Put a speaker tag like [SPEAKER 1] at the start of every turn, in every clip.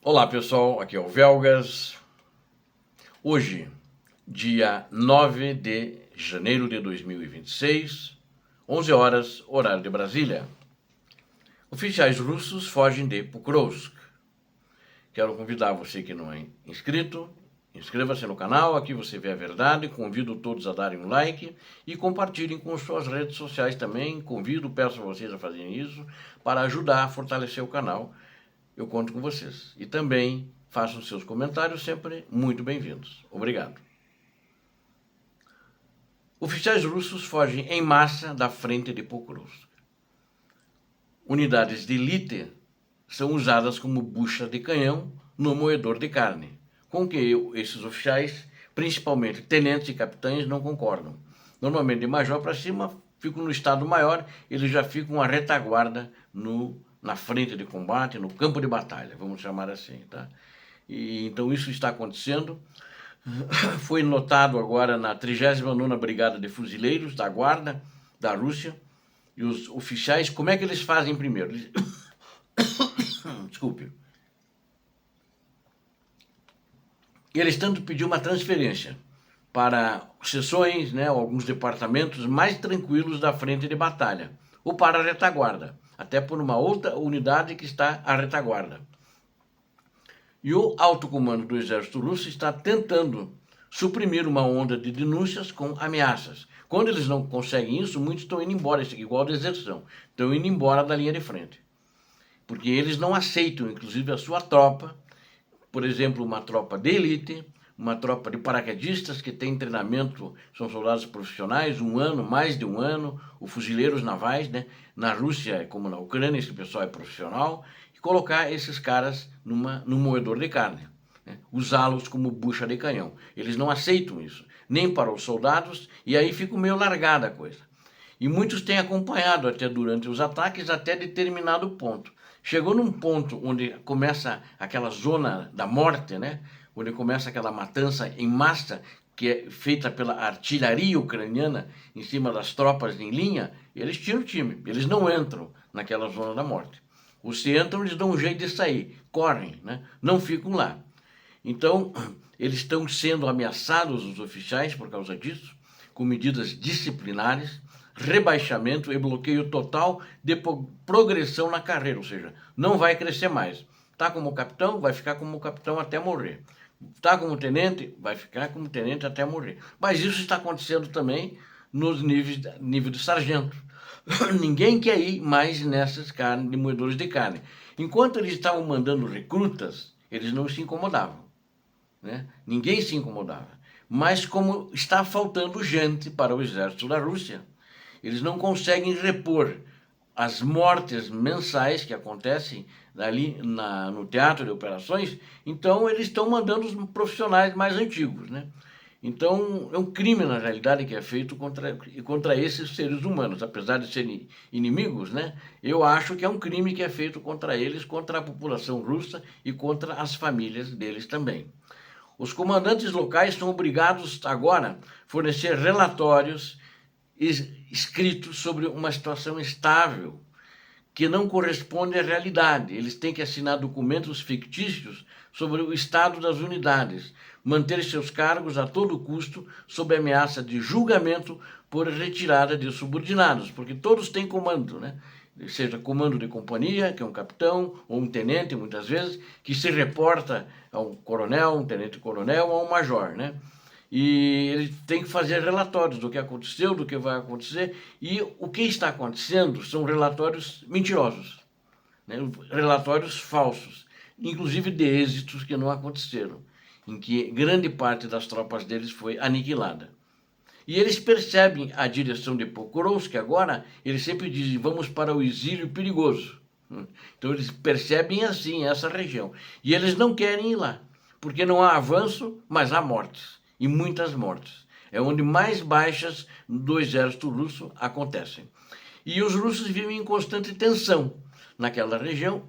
[SPEAKER 1] Olá pessoal, aqui é o Velgas. Hoje, dia 9 de janeiro de 2026, 11 horas, horário de Brasília. Oficiais russos fogem de Pokrovsk. Quero convidar você que não é inscrito, inscreva-se no canal, aqui você vê a verdade. Convido todos a darem um like e compartilhem com suas redes sociais também. Peço a vocês a fazerem isso para ajudar a fortalecer o canal. Eu conto com vocês. E também façam seus comentários sempre muito bem-vindos. Obrigado. Oficiais russos fogem em massa da frente de Pokrovsk. Unidades de elite são usadas como bucha de canhão no moedor de carne, com que esses oficiais, principalmente tenentes e capitães, não concordam. Normalmente, de major para cima, ficam no estado maior, eles já ficam à retaguarda na frente de combate, no campo de batalha, vamos chamar assim, tá? E então isso está acontecendo. Foi notado agora na 39ª Brigada de Fuzileiros da Guarda da Rússia. E os oficiais, como é que eles fazem primeiro? Desculpe. Eles tentam pedir uma transferência para seções, né, alguns departamentos mais tranquilos da frente de batalha, ou para a retaguarda, até por uma outra unidade que está à retaguarda. E o alto comando do exército russo está tentando suprimir uma onda de denúncias com ameaças. Quando eles não conseguem isso, muitos estão indo embora, isso aqui, igual a deserção, estão indo embora da linha de frente. Porque eles não aceitam, inclusive, a sua tropa, por exemplo, uma tropa de elite, uma tropa de paraquedistas que tem treinamento, são soldados profissionais, mais de um ano, os fuzileiros navais, né? Na Rússia, como na Ucrânia, esse pessoal é profissional, e colocar esses caras num moedor de carne, né? Usá-los como bucha de canhão. Eles não aceitam isso, nem para os soldados, e aí fica meio largada a coisa. E muitos têm acompanhado até durante os ataques até determinado ponto. Chegou num ponto onde começa aquela zona da morte, né? Onde começa aquela matança em massa que é feita pela artilharia ucraniana em cima das tropas em linha, eles tiram o time, eles não entram naquela zona da morte. Os que entram, eles dão um jeito de sair, correm, né? Não ficam lá. Então, eles estão sendo ameaçados, os oficiais, por causa disso, com medidas disciplinares, rebaixamento e bloqueio total de progressão na carreira, ou seja, não vai crescer mais. Está como capitão, vai ficar como capitão até morrer. Está como tenente, vai ficar como tenente até morrer. Mas isso está acontecendo também nos nível de sargento. Ninguém quer ir mais nessas de moedores de carne. Enquanto eles estavam mandando recrutas, eles não se incomodavam, né? Ninguém se incomodava. Mas como está faltando gente para o exército da Rússia, eles não conseguem repor as mortes mensais que acontecem ali no teatro de operações, então eles estão mandando os profissionais mais antigos, né? Então é um crime, na realidade, que é feito contra esses seres humanos, apesar de serem inimigos, né? Eu acho que é um crime que é feito contra eles, contra a população russa e contra as famílias deles também. Os comandantes locais são obrigados agora a fornecer relatórios escritos sobre uma situação estável que não corresponde à realidade. Eles têm que assinar documentos fictícios sobre o estado das unidades, manter seus cargos a todo custo sob ameaça de julgamento por retirada de subordinados, porque todos têm comando, né? Seja comando de companhia, que é um capitão, ou um tenente, muitas vezes, que se reporta a um coronel, um tenente-coronel ou a um major, né? E ele tem que fazer relatórios do que aconteceu, do que vai acontecer, e o que está acontecendo são relatórios mentirosos, né? Relatórios falsos, inclusive de êxitos que não aconteceram, em que grande parte das tropas deles foi aniquilada. E eles percebem a direção de Pokrovsk agora, eles sempre dizem, vamos para o exílio perigoso. Então eles percebem assim essa região. E eles não querem ir lá, porque não há avanço, mas há mortes. E muitas mortes. É onde mais baixas do exército russo acontecem. E os russos vivem em constante tensão naquela região,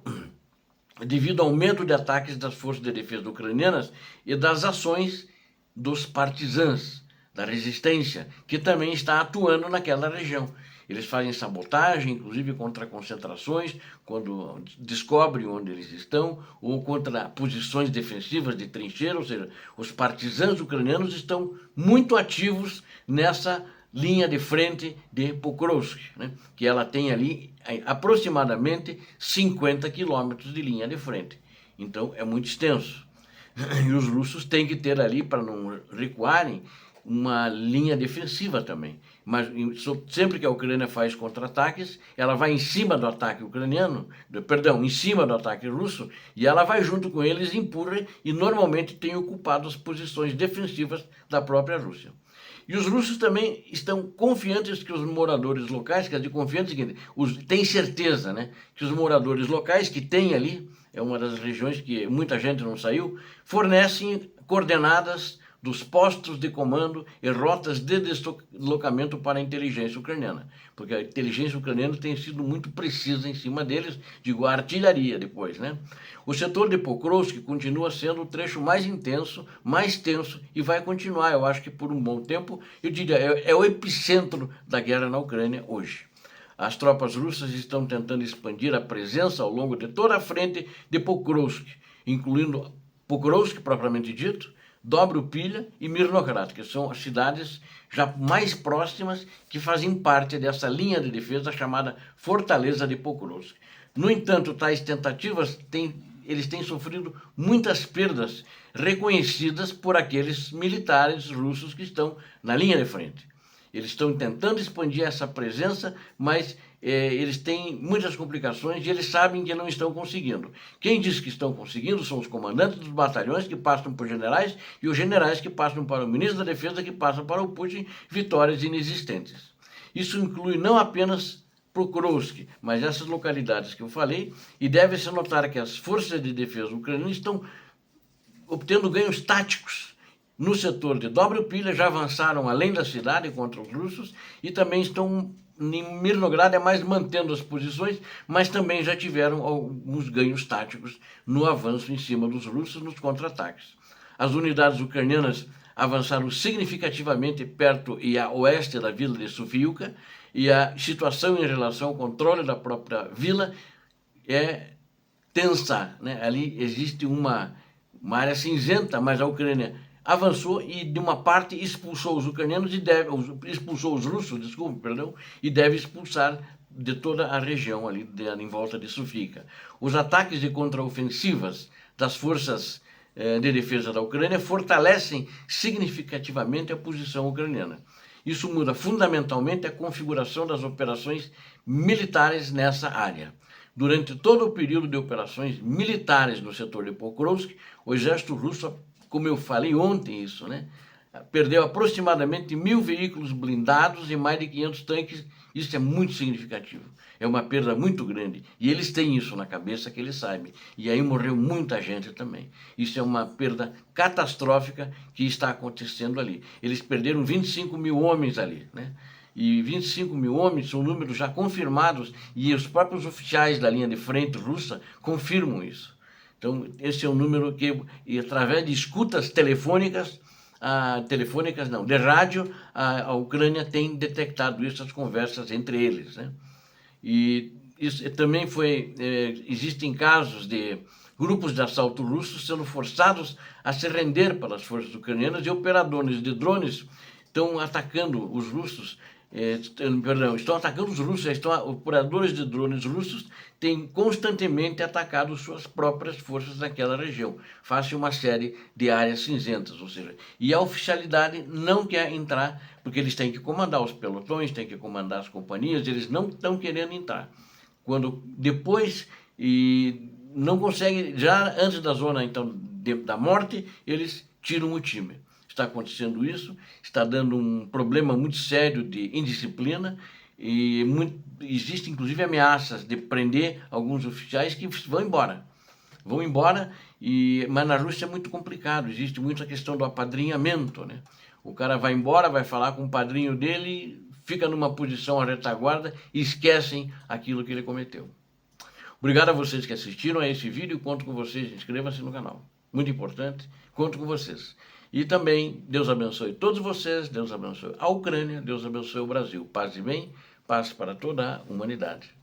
[SPEAKER 1] devido ao medo de ataques das forças de defesa ucranianas e das ações dos partisãs, da resistência, que também está atuando naquela região. Eles fazem sabotagem, inclusive contra concentrações, quando descobrem onde eles estão, ou contra posições defensivas de trincheira, ou seja, os partisãs ucranianos estão muito ativos nessa linha de frente de Pokrovsk, né? Que ela tem ali aproximadamente 50 quilômetros de linha de frente. Então é muito extenso. E os russos têm que ter ali, para não recuarem, uma linha defensiva também. Mas sempre que a Ucrânia faz contra-ataques, ela vai em cima do ataque ucraniano, em cima do ataque russo, e ela vai junto com eles, empurra e normalmente tem ocupado as posições defensivas da própria Rússia. E os russos também estão confiantes que os moradores locais, quer dizer, confiantes que têm certeza, né, que os moradores locais que têm ali, é uma das regiões que muita gente não saiu, fornecem coordenadas dos postos de comando e rotas de deslocamento para a inteligência ucraniana. Porque a inteligência ucraniana tem sido muito precisa em cima deles, digo, a artilharia depois, né? O setor de Pokrovsk continua sendo o trecho mais intenso, mais tenso e vai continuar, eu acho que por um bom tempo, eu diria, é o epicentro da guerra na Ucrânia hoje. As tropas russas estão tentando expandir a presença ao longo de toda a frente de Pokrovsk, incluindo Pokrovsk propriamente dito, Dobrupilha e Mirnograd, que são as cidades já mais próximas que fazem parte dessa linha de defesa chamada Fortaleza de Pokrovsk. No entanto, tais tentativas eles têm sofrido muitas perdas reconhecidas por aqueles militares russos que estão na linha de frente. Eles estão tentando expandir essa presença, mas eles têm muitas complicações e eles sabem que não estão conseguindo. Quem diz que estão conseguindo são os comandantes dos batalhões que passam por generais e os generais que passam para o ministro da Defesa que passam para o Putin, vitórias inexistentes. Isso inclui não apenas Pokrovsk, mas essas localidades que eu falei, e deve-se notar que as forças de defesa ucranianas estão obtendo ganhos táticos. No setor de Dobrupilha já avançaram além da cidade contra os russos e também estão em Mirnograd mais mantendo as posições, mas também já tiveram alguns ganhos táticos no avanço em cima dos russos nos contra-ataques. As unidades ucranianas avançaram significativamente perto e a oeste da vila de Sofiuka e a situação em relação ao controle da própria vila é tensa, né? Ali existe uma área cinzenta, mas a Ucrânia avançou e de uma parte expulsou os ucranianos expulsou os russos, desculpe, perdão, e deve expulsar de toda a região ali em volta de Sofiuka. Os ataques de contraofensivas das forças de defesa da Ucrânia fortalecem significativamente a posição ucraniana. Isso muda fundamentalmente a configuração das operações militares nessa área. Durante todo o período de operações militares no setor de Pokrovsk, o exército russo, como eu falei ontem isso, né, perdeu aproximadamente 1.000 veículos blindados e mais de 500 tanques. Isso é muito significativo. É uma perda muito grande. E eles têm isso na cabeça, que eles sabem. E aí morreu muita gente também. Isso é uma perda catastrófica que está acontecendo ali. Eles perderam 25 mil homens ali, né? E 25 mil homens são números já confirmados e os próprios oficiais da linha de frente russa confirmam isso. Então, esse é um número que, através de escutas telefônicas, de rádio, a Ucrânia tem detectado essas conversas entre eles, né? E isso também existem casos de grupos de assalto russos sendo forçados a se render pelas forças ucranianas e operadores de drones estão atacando os russos, estão atacando os russos, operadores de drones russos têm constantemente atacado suas próprias forças naquela região, face uma série de áreas cinzentas, ou seja, e a oficialidade não quer entrar, porque eles têm que comandar os pelotões, têm que comandar as companhias, eles não estão querendo entrar. Quando depois, e não conseguem, já antes da zona então, da morte, eles tiram o time. Está acontecendo isso, está dando um problema muito sério de indisciplina e existe inclusive ameaças de prender alguns oficiais que vão embora. Mas na Rússia é muito complicado, existe muito a questão do apadrinhamento, né? O cara vai embora, vai falar com o padrinho dele, fica numa posição à retaguarda e esquecem aquilo que ele cometeu. Obrigado a vocês que assistiram a esse vídeo, conto com vocês, inscreva-se no canal. Muito importante, conto com vocês. E também, Deus abençoe todos vocês, Deus abençoe a Ucrânia, Deus abençoe o Brasil. Paz e bem, Paz para toda a humanidade.